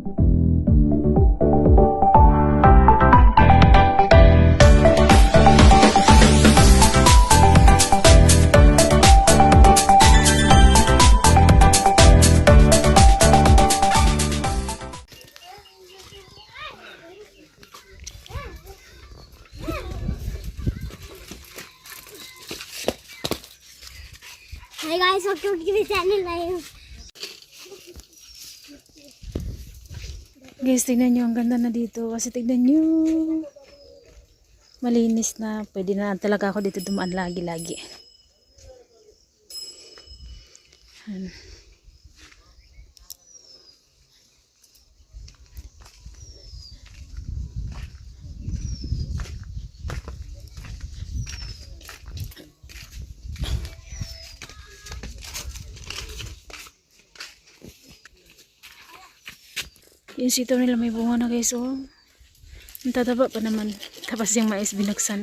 Hi guys, welcome to the channel. Guys, tignan nyo, ang ganda na dito. Kasi tignan nyo, malinis na. Pwede na talaga ako dito dumaan lagi-lagi. Yung sitaw nila may bunga na guys, oh. Ang tataba pa naman. Tapos yung mais binagsan.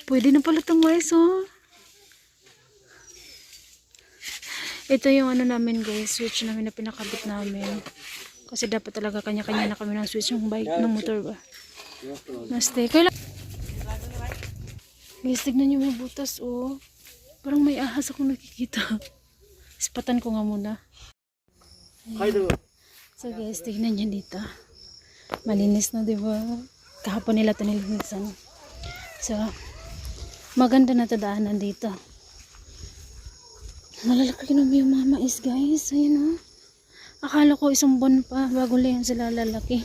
Pwede na pala itong mais, oh. Ito yung ano namin guys, switch namin na pinakabit namin. Kasi dapat talaga kanya-kanya na kami ng switch ng bike, ng motor ba. Naste. Kailan? Guys, tignan nyo may butas, oh. Parang may ahas akong nakikita. Ispatan ko nga muna. Ayan. So guys, tignan nyo dito. Malinis na, diba? Kahapon nila ito nilinisan. So, maganda na ito daanan dito. Malalaki na yung mga mais, guys. Ayun, oh. Akala ko isang buwan pa bago lang sila lalaki.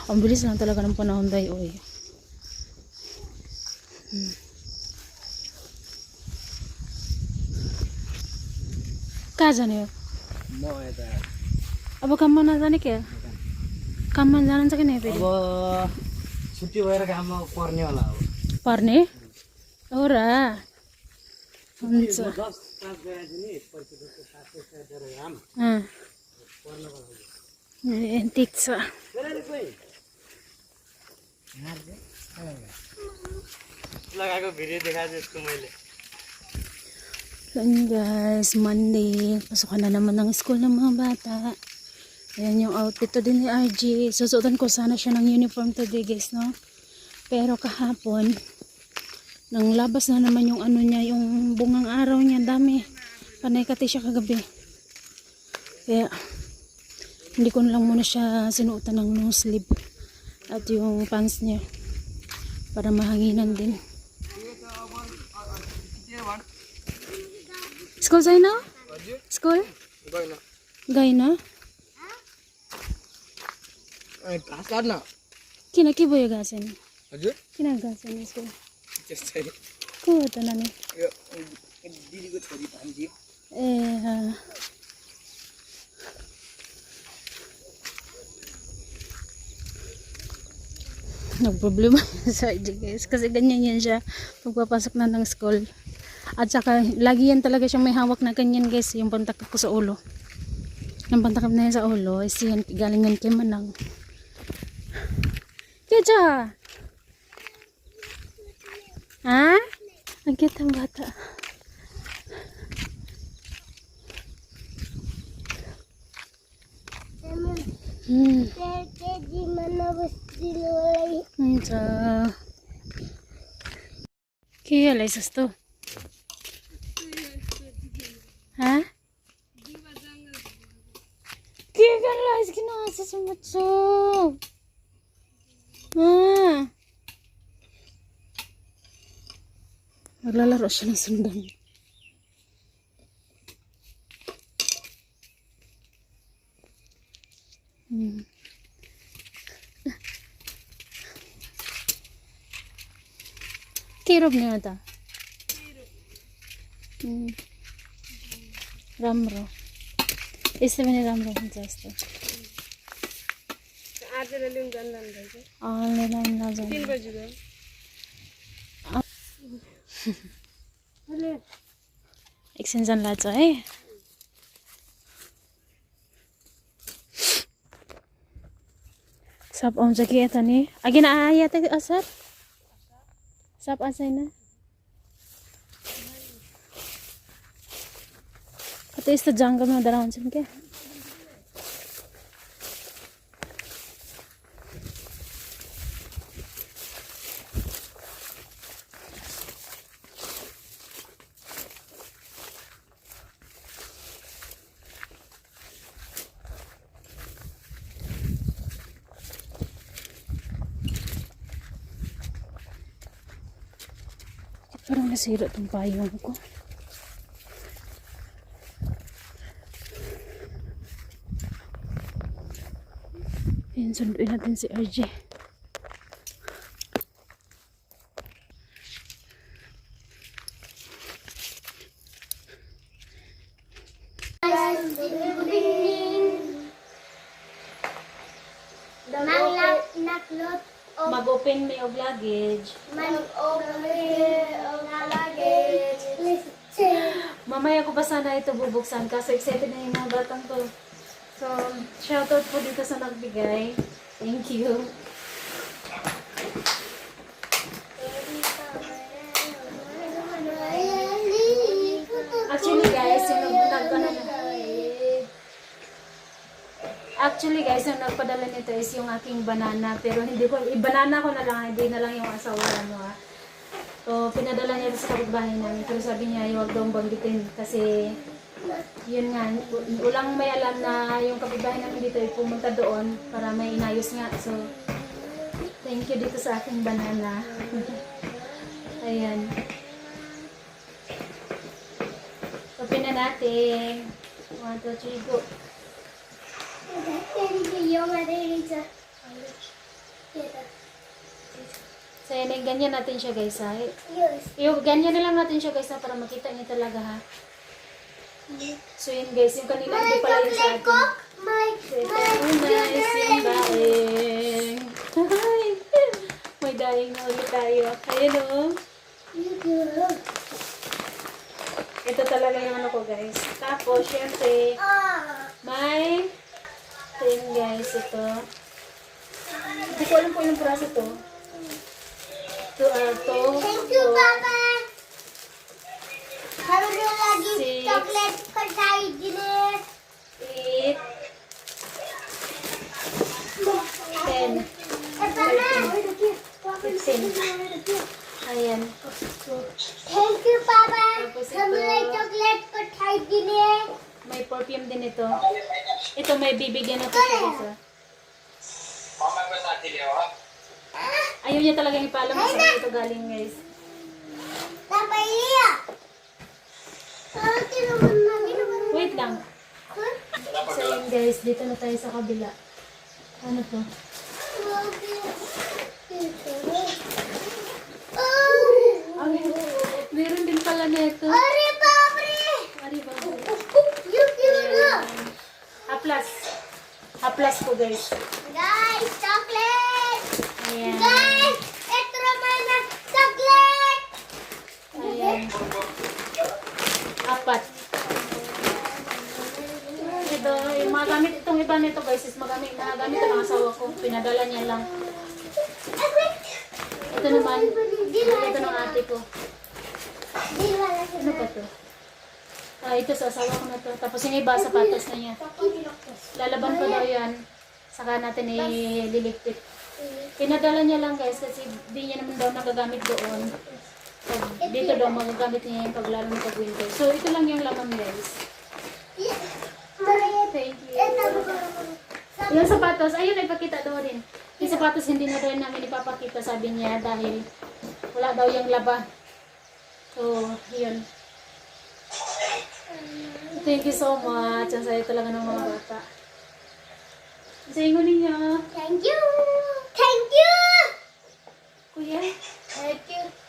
Ang bilis lang talaga ng panahon dahil, oy. Kaza na yun? अब काममा नजाने क्या काममा जान छ कि नै फेरि अब छुट्टी भएर काममा पर्ने होला अब पर्ने हो र हुन्छ ठिक छ लगाएको भिडियो देखाएको यसको मैले guys, Monday pasok na naman ng school ng mga bata. Ayan yung outfit to din ni RG. Susuotan ko sana siya ng uniform today guys, no? Pero kahapon nang labas na naman yung ano niya, yung bungang araw niya, dami. Panay kati siya kagabi. Kaya hindi ko na lang muna siya sinuotan ng long sleeve at yung pants niya para mahanginan din. School sa'yo na? School? Gay na? घाँस काट्न किन के भयो घाँसेन? हजुर किन घाँसेन स्कुल? त्यस्तै को हो त नानी? यो दिदीको छोरी भान्जी ए nagproblema sa guys kasi ganyan yan siya pagpapasok na ng school. At saka, lagi yan talaga siyang may hawak na ganyan guys, yung pantakap ko sa ulo. Yung pantakap na yan sa ulo, is yan, galing yan kay Manang. Keja! Ha? Ang cute ang bata. Kaya laisas to. Ha? Kaya ka lais kinasa sa matso. Ha? Naglalaro siya ng sundan. Kirob niya ata. Ramro. इससे मैंने राम राम जास्ते आज ले लूं जान जान दे ले ना जान 3 बजे गए अरे एकछिन जान लाग्छ है सब आउँछ कि यता नि अघि न आया त असर सब आछैन कतै यस्तो जङ्गलमा डराउँछन् के Nasira tong payong ko. Ayan, sunduin natin si RJ. Naklot o Mag-open may og luggage. luggage. Mamaya ko pa sana ito bubuksan kasi excited na yung mga batang to. So, shoutout po dito sa nagbigay. Thank you. Actually guys, yung nagpadala nito is yung aking banana. Pero hindi ko, banana ko na lang, hindi na lang yung asawa ano ha. So, pinadala niya sa kapitbahay namin. Pero sabi niya, huwag daw banggitin kasi yun nga, ulang may alam na yung kapitbahay namin dito ay pumunta doon para may inayos nga. So, thank you dito sa aking banana. Ayan. Open na natin. 1, 2, 3, go. So, yan, ganyan natin siya guys ha. Ganyan na lang natin siya guys ha para makita niyo talaga ha. So yun guys, yung kanila hindi pala yung sa atin. Oh nice, yung daing. May daing na ulit tayo. Ayun o. Ito talaga yung ano ko guys. Tapos syempre, may ito guys, ito. Hindi ko alam po yung praso to. Ito, Thank you, Papa. Harus lagi 6, coklat percaya gini. 8, 10, 15. Ayan. Thank you, Papa. Tapos ito. Harus coklat percaya gini. May perfume din ito. Ito may bibigyan natin siya guys. Ayaw niya talagang ipaalam sa akin ito galing guys. Papa iya. Wait lang. So yun guys, dito na tayo sa kabila. Ano to? Ay, meron din pala nito. Ari Babri. Ari ba? Yuk yuk. Haplas. Haplas po guys. Guys, chocolate. Ayan. Guys, ito naman na chocolate. Ayan. 4. Ito, yung mga gamit, itong iba nito guys is magamit na gamit ng asawa ko. Pinadala niya lang. Ito naman, ito ng ate ko. Ano pa to? Ito sa asawa ko na to. Tapos yung iba, sapatos na niya. Lalaban ko daw yan. Saka natin ililigpit. Pinadala niya lang guys kasi di niya naman daw nagagamit doon. Dito daw magagamit niya yung paglalo ng pag-winter. So ito lang yung laman guys. Thank you. Yung sapatos, ayun nagpakita daw rin. Yung sapatos hindi na rin namin ipapakita sabi niya dahil wala daw yung laba. So, yun. Thank you so much. Ang saya talaga ng mga bata. Sa ingon ninyo. Thank you. Thank you. Kuya. Thank you.